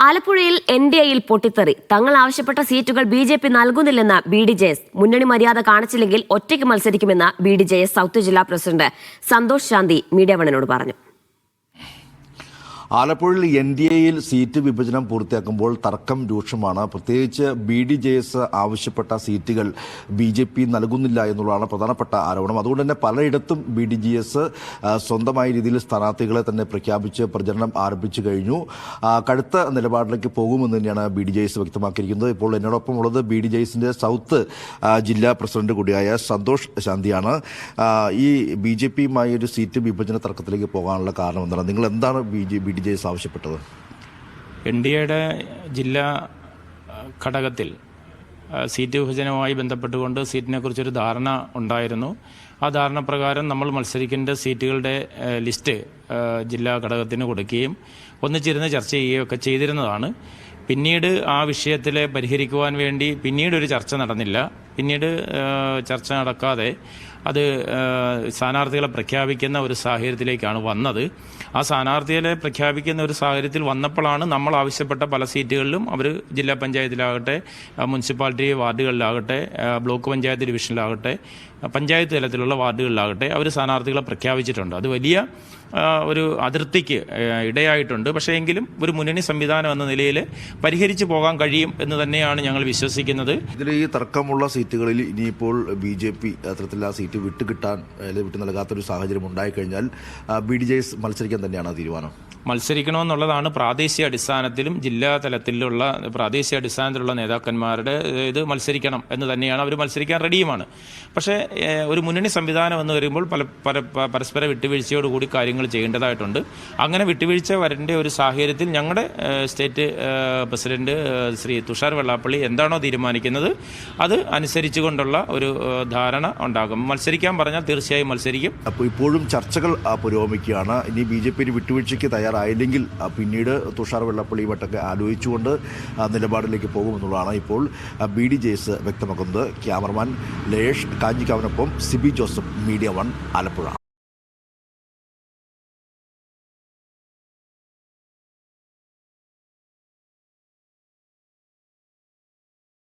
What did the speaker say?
ആലപ്പുഴയിൽ NDAയിൽ പൊട്ടിത്തെറി. തങ്ങൾ ആവശ്യപ്പെട്ട സീറ്റുകൾ BJP നൽകുന്നില്ലെന്ന് BDJS. മുന്നണി മര്യാദ കാണിച്ചില്ലെങ്കിൽ ഒറ്റയ്ക്ക് മത്സരിക്കുമെന്ന് BDJS സൗത്ത് ജില്ലാ പ്രസിഡന്റ് സന്തോഷ് ശാന്തി മീഡിയ വണിനോട് പറഞ്ഞു. ആലപ്പുഴയിൽ NDAയിൽ സീറ്റ് വിഭജനം പൂർത്തിയാക്കുമ്പോൾ തർക്കം രൂക്ഷമാണ്. പ്രത്യേകിച്ച് BDJS ആവശ്യപ്പെട്ട സീറ്റുകൾ BJP നൽകുന്നില്ല എന്നുള്ളതാണ് പ്രധാനപ്പെട്ട ആരോപണം. അതുകൊണ്ട് തന്നെ പലയിടത്തും BDJS സ്വന്തമായ രീതിയിൽ സ്ഥാനാർത്ഥികളെ തന്നെ പ്രഖ്യാപിച്ച് പ്രചരണം ആരംഭിച്ചു കഴിഞ്ഞു. കടുത്ത നിലപാടിലേക്ക് പോകുമെന്ന് തന്നെയാണ് BDJS വ്യക്തമാക്കിയിരിക്കുന്നത്. ഇപ്പോൾ എന്നോടൊപ്പം ഉള്ളത് BDJSന്റെ സൗത്ത് ജില്ലാ പ്രസിഡന്റ് കൂടിയായ സന്തോഷ് ശാന്തിയാണ്. ഈ BJPയുമായി ഒരു സീറ്റ് വിഭജന തർക്കത്തിലേക്ക് പോകാനുള്ള കാരണം എന്താണ്? നിങ്ങൾ എന്താണ് BDJS ആവശ്യപ്പെട്ടത്? NDAയുടെ ജില്ലാ ഘടകത്തിൽ സീറ്റ് വിഭജനവുമായി ബന്ധപ്പെട്ടുകൊണ്ട് സീറ്റിനെ കുറിച്ചൊരു ധാരണ ഉണ്ടായിരുന്നു. ആ ധാരണ പ്രകാരം നമ്മൾ മത്സരിക്കേണ്ട സീറ്റുകളുടെ ലിസ്റ്റ് ജില്ലാ ഘടകത്തിന് കൊടുക്കുകയും ഒന്നിച്ചിരുന്ന് ചർച്ച ചെയ്യുകയൊക്കെ ചെയ്തിരുന്നതാണ്. പിന്നീട് ആ വിഷയത്തിലെ പരിഹരിക്കുവാൻ വേണ്ടി പിന്നീടൊരു ചർച്ച നടന്നില്ല. പിന്നീട് ചർച്ച നടക്കാതെ അത് സ്ഥാനാർത്ഥികളെ പ്രഖ്യാപിക്കുന്ന ഒരു സാഹചര്യത്തിലേക്കാണ് വന്നത്. ആ സ്ഥാനാർത്ഥികളെ പ്രഖ്യാപിക്കുന്ന ഒരു സാഹചര്യത്തിൽ വന്നപ്പോഴാണ് നമ്മൾ ആവശ്യപ്പെട്ട പല സീറ്റുകളിലും അവർ ജില്ലാ പഞ്ചായത്തിലാകട്ടെ, മുനിസിപ്പാലിറ്റി വാർഡുകളിലാകട്ടെ, ബ്ലോക്ക് പഞ്ചായത്ത് ഡിവിഷനിലാകട്ടെ, പഞ്ചായത്ത് തലത്തിലുള്ള വാർഡുകളിലാകട്ടെ അവർ സ്ഥാനാർത്ഥികളെ പ്രഖ്യാപിച്ചിട്ടുണ്ട്. അത് വലിയ ഒരു അതിർത്തിക്ക് ഇടയായിട്ടുണ്ട്. പക്ഷേ എങ്കിലും ഒരു മുന്നണി സംവിധാനം എന്ന നിലയിൽ പരിഹരിച്ചു പോകാൻ കഴിയും എന്ന് തന്നെയാണ് ഞങ്ങൾ വിശ്വസിക്കുന്നത്. ഇതിൽ ഈ തർക്കമുള്ള സീറ്റുകളിൽ ഇനിയിപ്പോൾ BJP അത്തരത്തിൽ ആ സീറ്റ് വിട്ടു നൽകാത്തൊരു സാഹചര്യം ഉണ്ടായിക്കഴിഞ്ഞാൽ BDJS മത്സരിക്കാൻ തന്നെയാണ് തീരുമാനം. മത്സരിക്കണമെന്നുള്ളതാണ് പ്രാദേശിക അടിസ്ഥാനത്തിലും ജില്ലാ തലത്തിലുള്ള പ്രാദേശിക അടിസ്ഥാനത്തിലുള്ള നേതാക്കന്മാരുടെ ഇത് മത്സരിക്കണം എന്ന് തന്നെയാണ്. അവർ മത്സരിക്കാൻ റെഡിയുമാണ്. പക്ഷേ ഒരു മുന്നണി സംവിധാനം എന്ന് പറയുമ്പോൾ പരസ്പര വിട്ടുവീഴ്ചയോടുകൂടി കാര്യങ്ങൾ ചെയ്യേണ്ടതായിട്ടുണ്ട്. അങ്ങനെ വിട്ടുവീഴ്ച വരേണ്ട ഒരു സാഹചര്യത്തിൽ ഞങ്ങളുടെ സ്റ്റേറ്റ് പ്രസിഡന്റ് ശ്രീ തുഷാർ വെള്ളാപ്പള്ളി എന്താണോ തീരുമാനിക്കുന്നത് അത് അനുസരിച്ചുകൊണ്ടുള്ള ഒരു ധാരണ ഉണ്ടാകും. മത്സരിക്കാൻ പറഞ്ഞാൽ തീർച്ചയായും മത്സരിക്കും. അപ്പോൾ ഇപ്പോഴും ചർച്ചകൾ പുരോഗമിക്കുകയാണ്. ഇനി BJP വിട്ടുവീഴ്ചയ്ക്ക് തയ്യാറായില്ലെങ്കിൽ പിന്നീട് തുഷാർ വെള്ളാപ്പള്ളിയുമായിട്ടൊക്കെ ആലോചിച്ചുകൊണ്ട് നിലപാടിലേക്ക് പോകുമെന്നുള്ളതാണ് ഇപ്പോൾ BDJS വ്യക്തമാക്കുന്നത്. ക്യാമറമാൻ ലയേഷ് കാഞ്ചിക്കാവിനൊപ്പം സിബി ജോസഫ്, മീഡിയ 1 ആലപ്പുഴ.